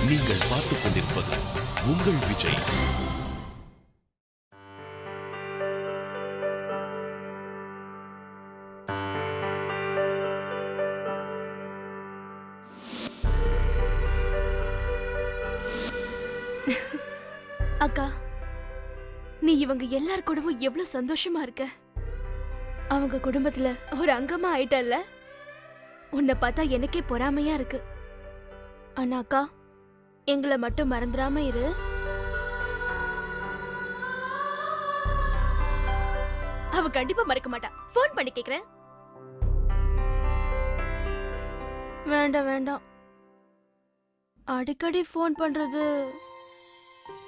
நீங்கள் பார்த்துக் கொண்டிருப்பது உங்கள் விஜய். அக்கா, நீ இவங்க எல்லார் கூடவும் எவ்வளவு சந்தோஷமா இருக்க. அவங்க குடும்பத்துல ஒரு அங்கமா ஆயிட்டல்ல. உன்னை பார்த்தா எனக்கே பொறாமையா இருக்கு. ஆனா அக்கா, எங்களை மட்டும் மறந்துடாம இரு. அவ கண்டிப்பா மறக்க மாட்டா. போன் பண்ணி கேக்குறேன். வேண்டாம் வேண்டாம், அடிக்கடி போன் பண்றது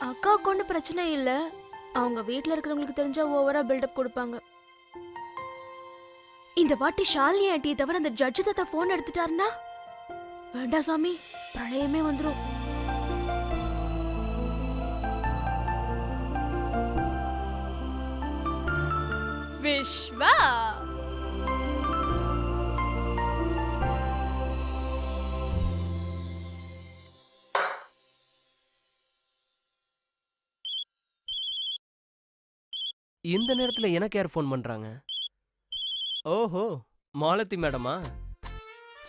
அக்காவுக்கு ஒன்றும் பிரச்சனை இல்ல. அவங்க வீட்டுல இருக்கிறவங்களுக்கு தெரிஞ்சா ஓவரா பில்டப் கொடுப்பாங்க. இந்த வாட்டி ஷாலினி ஆண்டியை தவிர அந்த ஜட்ஜு தாத்தா போன் எடுத்துட்டாருன்னா வேண்டாம் சாமி, பிரளயமே வந்துரும். விஸ்வா, இந்த நேரத்துல எனக்கு யார் ஃபோன் பண்றாங்க? ஓஹோ, மாலதி மேடமா?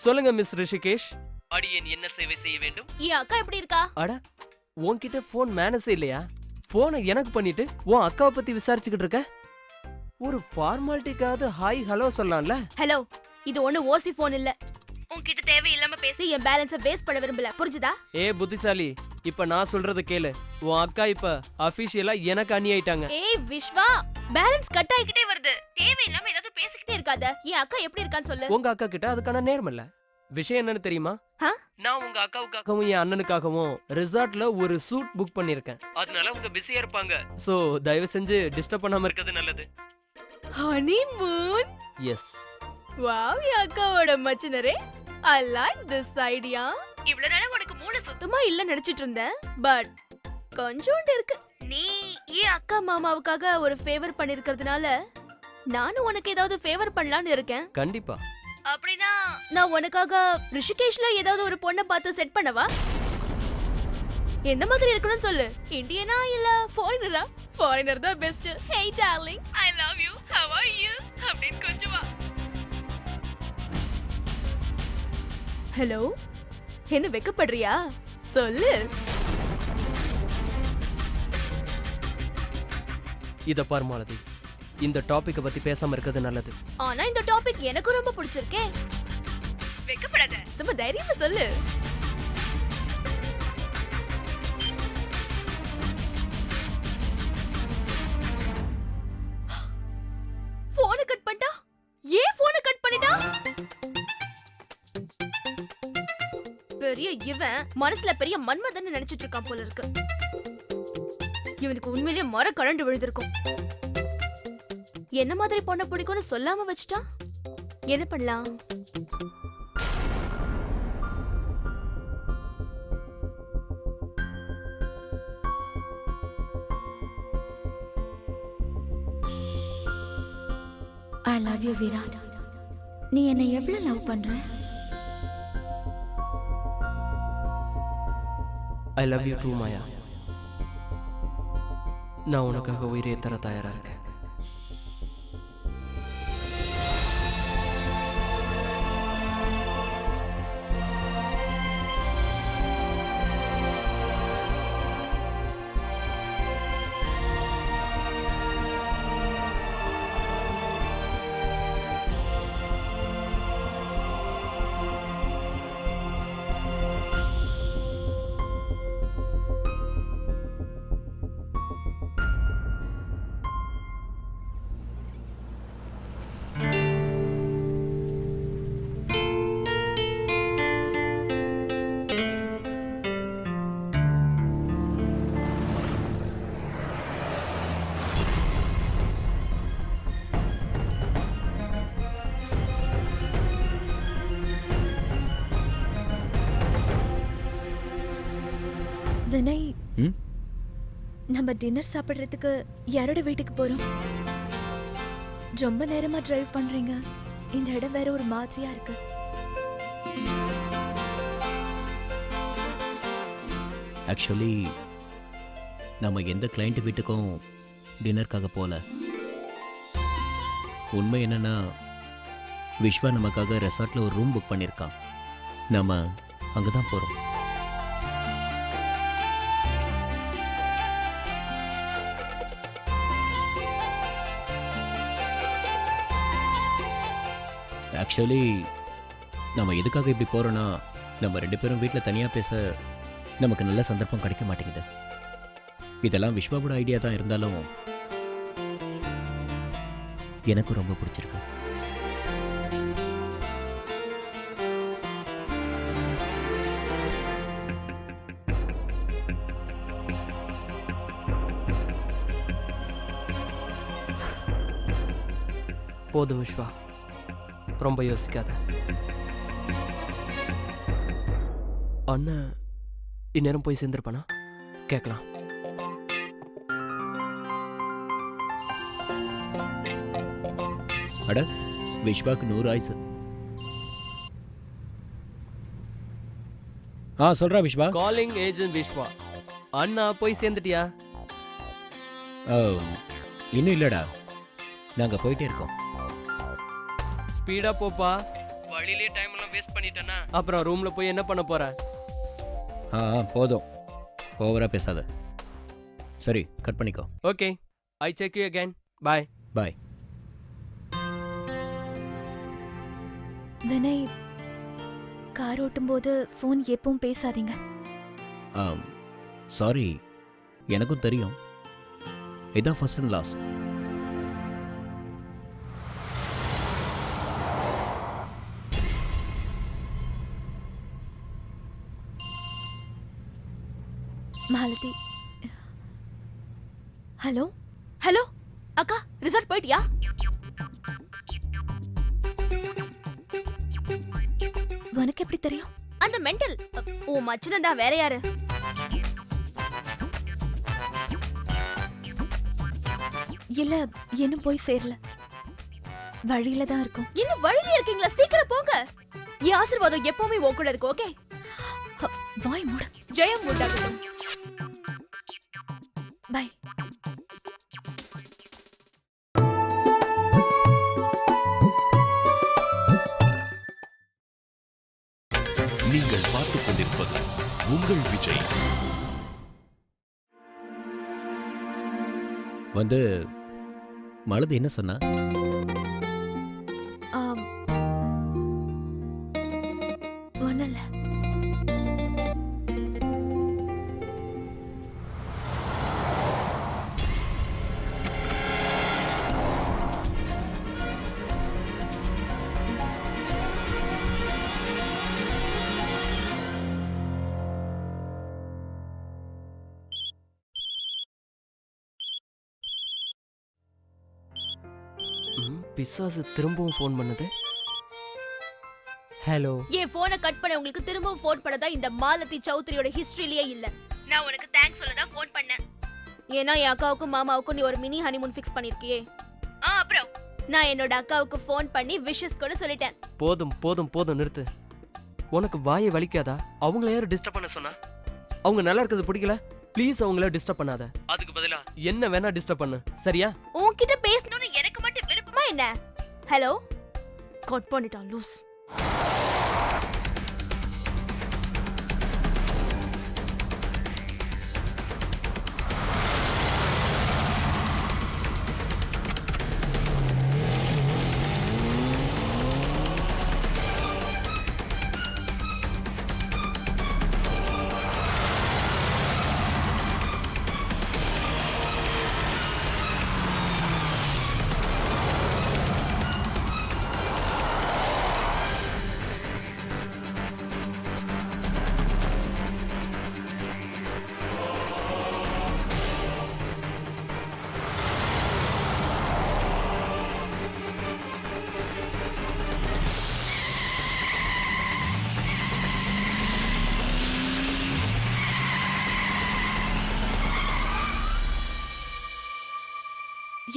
சொல்லுங்க மிஸ் ரிஷிகேஷ். அடியேன் என்ன சேவை செய்ய வேண்டும்? என் அக்கா எப்படி இருக்கா? அட, உன்கிட்ட ஃபோன் மேனஸே இல்லையா? ஃபோனை எனக்கு பண்ணிட்டு உன் அக்காவை பத்தி விசாரிச்சுக்கிட்டு இருக்க? ஒரு ஃபார்மாலிட்டிக்காவது ஹாய் ஹலோ சொல்லலாம்ல? ஹலோ, இது ஒண்ணு ஓசி போன் இல்ல. உன்கிட்ட தேவையில்லாம பேசி என் பேலன்ஸ வேஸ்ட் பண்ண விரும்பல, புரிஞ்சுதா? ஏ புத்திசாலி, இப்ப நான் சொல்றத கேளு. உன் அக்கா இப்ப அபிஷியலா எனக்கு அண்ணி ஆயிட்டாங்க. ஏய் விஸ்வா, பேலன்ஸ் கட் ஆகிட்டே வருது. தேவையில்லாம ஏதாவது பேசிக்கிட்டே இருக்காத. என் அக்கா எப்படி இருக்கான்னு சொல்லு. உங்க அக்கா கிட்ட அதுக்கான நேரம் இல்ல. விஷயம் என்னன்னு தெரியுமா? நான் உங்க அக்காவுக்காகவும் என் அண்ணனுக்காகவும் ரிசார்ட்ல ஒரு சூட் புக் பண்ணிருக்கேன். அதனால அவங்க பிஸியா இருப்பாங்க. சோ தயவு செஞ்சு டிஸ்டர்ப் பண்ணாம இருக்கிறது நல்லது. ஹனிமூன்? எஸ். வாவ், என் அக்காவோட மச்சினரே, ஐ லைக் திஸ் ஐடியா. இவ்வளவு நாளா உனக்கு மூளை சுத்தமா இல்ல நினைச்சிட்டு இருந்தேன். பட் கொஞ்சோண்டு இருக்கு. நீ என் அக்கா மாமாவுக்காக ஒரு ஃபேவர் பண்ணிருக்கிறதுனால நானும் உனக்கு ஏதாவது ஃபேவர் பண்ணலாம்னு இருக்கேன். கண்டிப்பா. அப்படின்னா நான் உனக்காக ரிஷிகேஷ்ல ஏதாவது ஒரு பொண்ணை பார்த்து செட் பண்ணவா? எந்த மாதிரி இருக்கணும்னு சொல்லு. இந்தியனா இல்ல ஃபாரினரா? ஃபாரினர் தான் best. Hey darling, I love you, how are you அப்படின்னு கொஞ்சம் வா. ஹலோ, என்ன வெக்கப்படுறியா? சொல்லு. இத பார் மாலதி, இந்த டாபிக்க பத்தி பேசாம இருக்கிறது நல்லது. ஆனா இந்த டாபிக் எனக்கு ரொம்ப பிடிச்சிருக்கே. வெக்கப்படாத, சும்மா தைரியமா சொல்லு. போனை கட் பண்ணிட்டா. ஏன் போனை கட் பண்ணிட்டா? பெரிய இவன் மனசுல பெரிய மன்மதன்னு நினைச்சிட்டு இருக்கான் போல இருக்கு. இவனுக்கு உண்மையிலேயே மர கழண்டு விழுந்திருக்கும். என்ன மாதிரி பொண்ணை பிடிக்கும்னு சொல்லாம வச்சுட்டா. என்ன பண்ணலாம்? I love you Virat. நீ என்னை எவ்வளவு லவ் பண்ற? ஐ லவ் யூ டூ மாயா. நான் உனக்காக உயிரே தர தயாரா இருக்கேன். வினய், நம்ம டின்னர் சாப்பிடுறதுக்கு யாரோட வீட்டுக்கு போறோம்? ரொம்ப நேரமா டிரைவ் பண்றீங்க. இந்த இடம் வேற ஒரு மாதிரியா இருக்கு. ஆக்சுவலி நம்ம எந்த கிளைண்ட் வீட்டுக்கும் டின்னருக்காக போகல. உண்மை என்னன்னா விஸ்வா நமக்காக ரெசார்ட்டில் ஒரு ரூம் புக் பண்ணியிருக்கான். நம்ம அங்கே தான் போகிறோம். ஆக்சுவலி நம்ம எதுக்காக இப்படி போகிறோன்னா, நம்ம 2 பேரும் வீட்டில் தனியாக பேச நமக்கு நல்ல சந்தர்ப்பம் கிடைக்க மாட்டேங்குது. இதெல்லாம் விஸ்வாவோட ஐடியா தான் இருந்தாலும் எனக்கு ரொம்ப பிடிச்சிருக்கு. போதும் விஸ்வா, ரொம்ப யோசிக்காத. அண்ணன் இந்நேரம் போய் சேர்ந்துருப்பானா? கேட்கலாம். அட, விஸ்வாக்கு 100 ஆயுசு. சொல்றா விஸ்வா. Calling agent Viswa. அண்ணா போய் சேர்ந்துட்டியா? இன்னும் இல்லடா, நாங்க போயிட்டே இருக்கோம். ஸ்பீடா போப்பா, வழியிலே டைம் எல்லாம் வேஸ்ட் பண்ணிட்டேனா அப்புறம் ரூம்ல போய் என்ன பண்ண போற? போதும், ஓவரா பேசாத. சரி, கட் பண்ணிக்கோ. Okay, I check you again. Bye. Bye. Vinay, car ஓட்டும்போது ஃபோன் எப்பவும் பேசாதீங்க. சாரி, எனக்கும் தெரியும். இதான் first and last. Malathi. Hello hello அக்கா, ரிசார்ட் போயிட்டியா? உனக்கு எப்படி தெரியும்? அந்த மெண்டல் ஓ மச்சனன் தான், வேற யாரு? இல்ல, இன்னும் போய் சேரல. வழியில தான் இருக்கும். இன்னும் வழியில இருக்கீங்களா? சீக்கிரம் போங்க. என் ஆசீர்வாதம் எப்பவுமே உன் கூட இருக்கு. ஓகே, வாய் மூடு. ஜெயம் உண்டாகட்டும். பை. நீங்கள் பார்த்துக் கொண்டிருப்பது உங்கள் விஜய். வந்து மலது என்ன சொன்னா? ஒண்ணுல்ல. பிசாசு திரும்பவும் ஃபோன் பண்ணுது. ஹலோ. என் போனை கட் பண்ண உங்களுக்கு திரும்பவும் ஃபோன் பண்ணதா இந்த மாலதி சௌத்ரியோட ஹிஸ்டரியிலேயே இல்ல. நான் உனக்கு தேங்க்ஸ் சொல்ல தான் ஃபோன் பண்ணேன். ஏன்னா என் அக்காவுக்கும் மாமாவுக்கும் நீ ஒரு மினி ஹனிமூன் ஃபிக்ஸ் பண்ணிருக்கியே. அப்புறம் நான் என்னோட அக்காவுக்கு ஃபோன் பண்ணி விஷஸ் கூட சொல்லிட்டேன். போதும் போதும் போதும், நிறுத்து. உனக்கு வாயை வலிக்காதா? அவங்கள யாரும் டிஸ்டர்ப் பண்ண சொன்னா? அவங்க நல்லா இருக்கிறது பிடிக்கல, ப்ளீஸ் அவங்கள டிஸ்டர்ப் பண்ணாத. அதுக்கு பதிலா என்ன வேணா டிஸ்டர்ப் பண்ணு, சரியா? உன்கிட்ட பேசணும்னு எனக்கு மட்டும் விருப்பமா என்ன? ஹலோ, கட் பண்ணிட்டான் லூஸ்.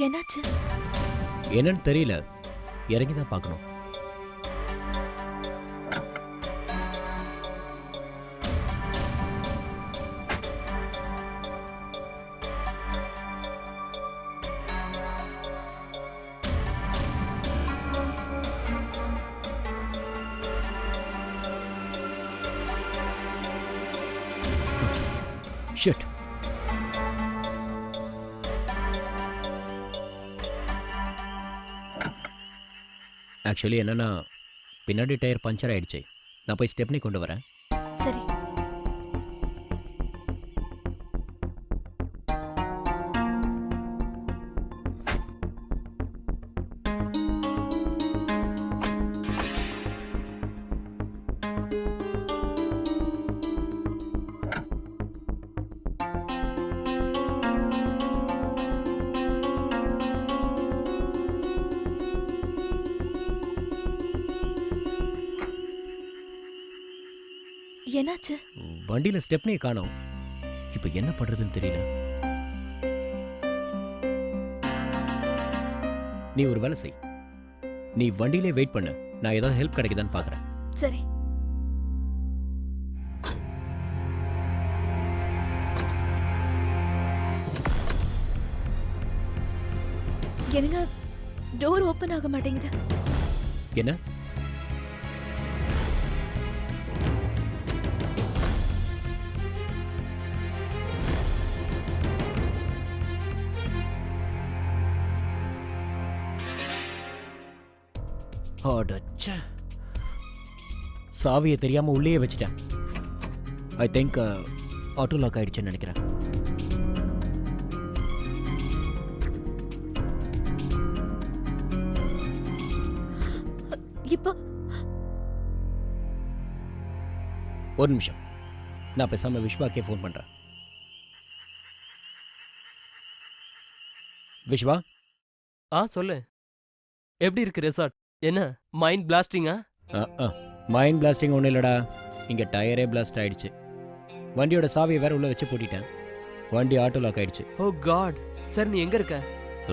என்னாச்சு? என்னன்னு தெரியல, இறங்கி தான் பார்க்கணும். ஷிட். ஆக்சுவலி என்னன்னா பின்னாடி டயர் பஞ்சர் ஆயிடுச்சு. நான் போய் ஸ்டெப்னி கொண்டு வரேன். சரி. என்னாச்சு? வண்டியில ஸ்டெப்னியை காணோம். இப்போ என்ன பண்றதுன்னு தெரியல. நீ ஒரு வேலை செய். நீ வண்டியிலே வெயிட் பண்ணு. நான் ஏதாவது ஹெல்ப் கிடைக்குதான்னு பார்க்குறேன். சரி. என்னங்க டோர் ஓபன் ஆக மாட்டேங்குது. என்ன? அடச்சே, சாவியை தெரியாம உள்ளே வச்சுட்டேன். ஐ திங்க் ஆட்டோ லாக் ஆயிடுச்சுன்னு நினைக்கிறேன். இப்போ ஒரு நிமிஷம், நான் பேசாம விஸ்வாக்கே ஃபோன் பண்றேன். விஸ்வா, சொல்லு. எப்படி இருக்கு ரெசார்ட்? என்ன மைண்ட் பிளாஸ்டிங்கா? மைண்ட் பிளாஸ்டிங் ஒன்றும் இல்லைடா. இங்கே டயரே பிளாஸ்ட் ஆயிடுச்சு. வண்டியோட சாவியை வேற உள்ள வச்சு பூட்டிட்டேன். வண்டி ஆட்டோ லாக் ஆயிடுச்சு. ஓ காட். சார் நீ எங்க இருக்க?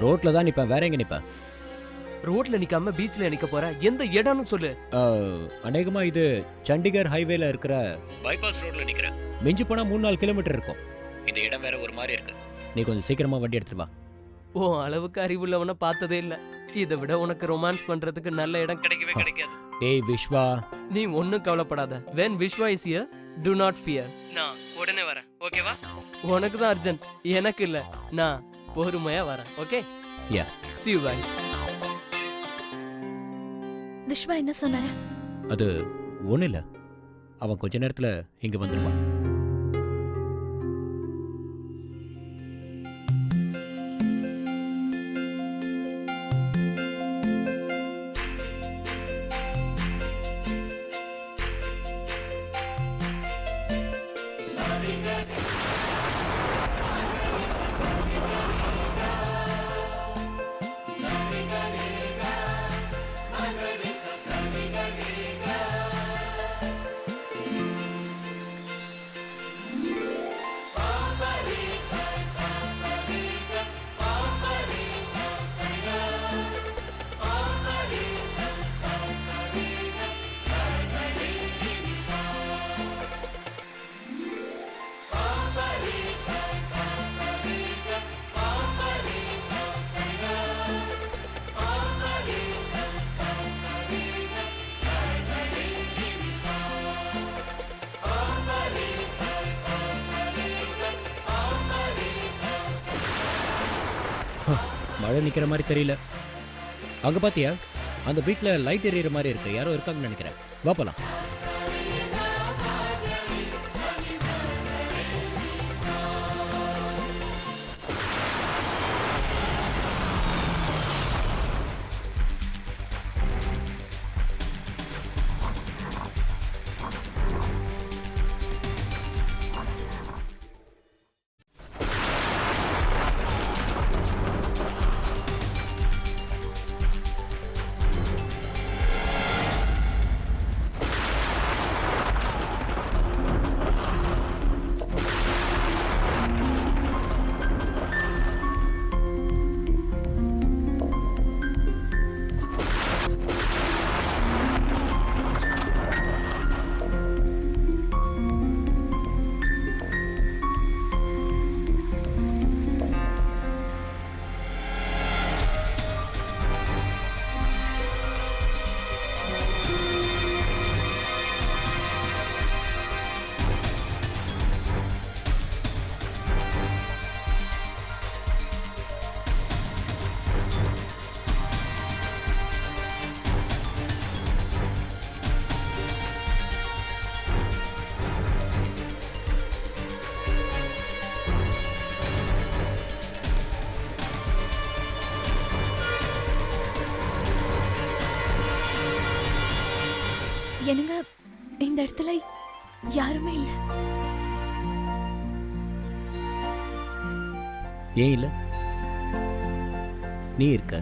ரோட்ல தான் நிப்பேன். வேற எங்க நிப்பேன்? ரோட்ல நிக்காம பீச்ல நிக்க போற? எந்த இடம்னு சொல்லு. அநேகமா இது சண்டிகர் ஹைவேல இருக்கிற பைபாஸ் ரோட்ல நிக்கிறேன். மிஞ்சி போனா 3-4 கிலோமீட்டர் இருக்கும். இந்த இடம் வேற ஒரு மாதிரி இருக்கு. நீ கொஞ்சம் சீக்கிரமா வண்டி எடுத்துட்டு வா. ஓ அளவுக்கு அறிவுள்ளவன பார்த்ததே இல்ல. இதை விட உனக்கு ரொமான்ஸ் பண்றதுக்கு நல்ல இடம் கிடைக்கவே கிடைக்காது. ஏய் விஸ்வா, நீ ஒன்னும் கவலைப்படாத. when Vishwa is here, do not fear. நான் உடனே வரேன். ஓகேவா? உனக்கு தான் அர்ஜென்ட், எனக்கு இல்ல. நான் பொறுமையா வரேன். Okay? Yeah. see you, bye. Vishwa என்ன சொன்னாரு? அது ஒன்றும் இல்லை. அவன் கொஞ்ச நேரத்தில் இங்கே வந்துடுவான். மழை நிற்கிற மாதிரி தெரியல. அங்கே பார்த்தியா? அந்த வீட்டில் லைட் எரியிற மாதிரி இருக்கு. யாரோ இருக்காங்கன்னு நினைக்கிறேன். வா போலாம். என்னங்க இந்த இடத்துல யாருமே இல்ல. ஏன் இல்லை? நீ இருக்க,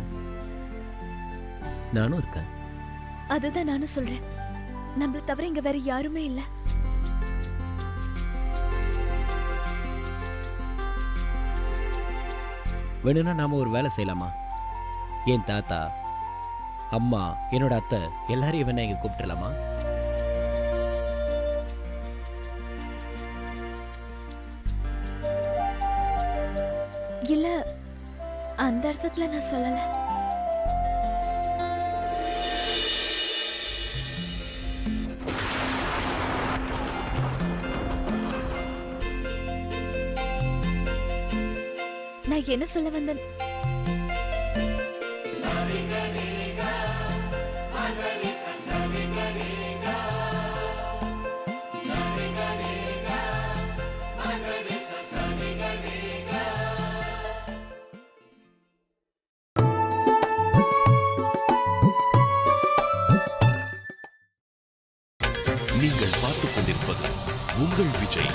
நானும் இருக்கேன். அதுதான் நானும் சொல்றேன். நம்மள தவிர இங்க வேற யாருமே இல்ல. வேணும்னா நாம ஒரு வேலை செய்யலாமா? என் தாத்தா, அம்மா, என்னோட அத்தை எல்லாரையும் வேணா இங்க கூப்பிட்டுலாமா? இல்ல, அந்த அர்த்தத்துல நான் சொல்லல. நான் என்ன சொல்ல வந்தேன்? நீங்கள் பார்த்துக் கொண்டிருப்பது உங்கள் விஜய்.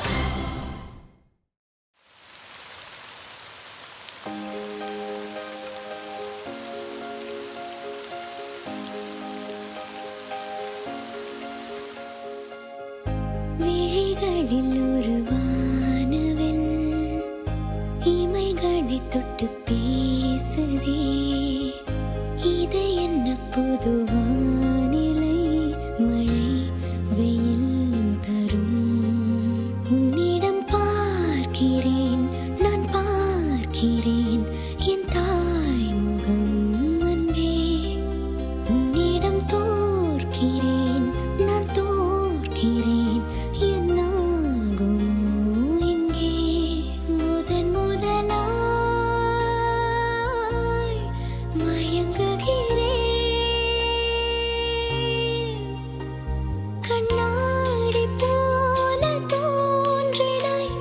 விழிகளில் ஒரு வானவில் இமைகளை தொட்டு பேசுதே, இது என்ன புது வானிலை? மழை வெயில் தரும். உன்னிடம் பார்க்கிறேன், நான் பார்க்கிறேன் என் தாய் முகம் அன்பே. உன்னிடம் தோற்கிறேன், நான் தோற்கிறேன் என்னாகுமோ இங்கே? முதன் முதலாய் மயங்குகிறேன். கண்ணாடி போல தோன்றினாய்,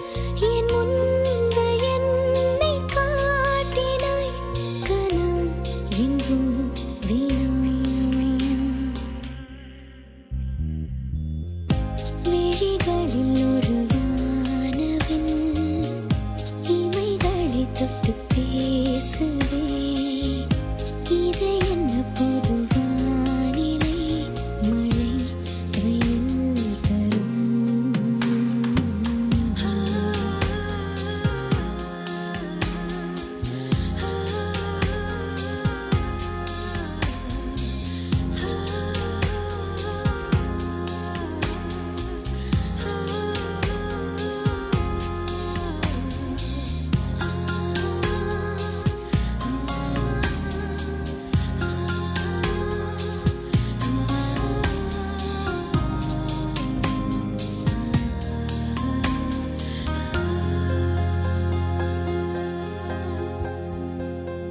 என் முன்பு என்னை காட்டினாய். கனவு எங்கும் வீணா. விழிகளில் ஒரு வானவில் இமைகளை தொட்டு பேசுதே, இது என்ன புது வானிலை? மழை வெயில் தரும்.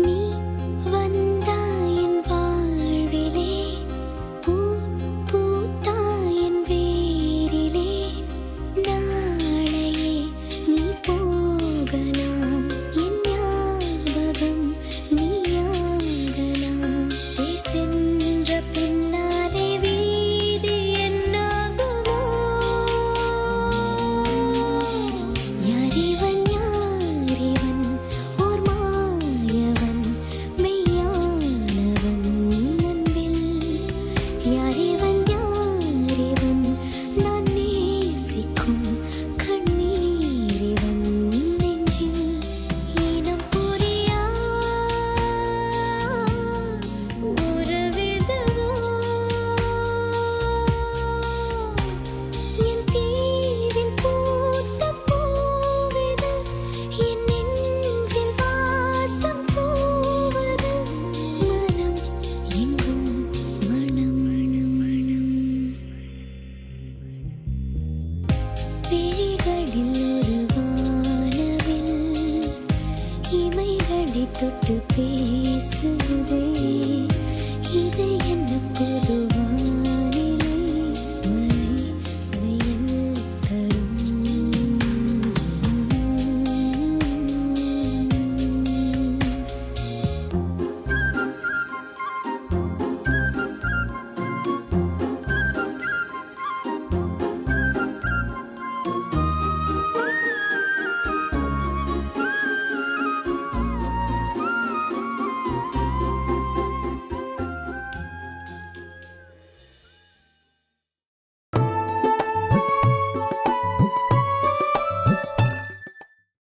நீ வந்தாய் என் வாழ்விலே, பூ பூத்தாய் என் வேரிலே. நாளையே நீ போகலாம், என் ஞாபகம் நீயாகலாம். தேர் சென்ற பின்னாலே வீதி என்னாகுமோ? யாரிவன் யாரிவன், ஓர் மாயவன் மெய்யானவன் அன்பில். யாரிவன் யாரிவன், நான் நேசிக்கும் கண்ணீரிவன் நெஞ்சில். இனம் புரியா உறவிதுவோ? என் தீவில் பூத்த பூவிது, என் நெஞ்சில் வாசம் பூவது. மனம் எங்கும் மனம். விழிகளில் ஒரு வானவில் இமைகளை தொட்டு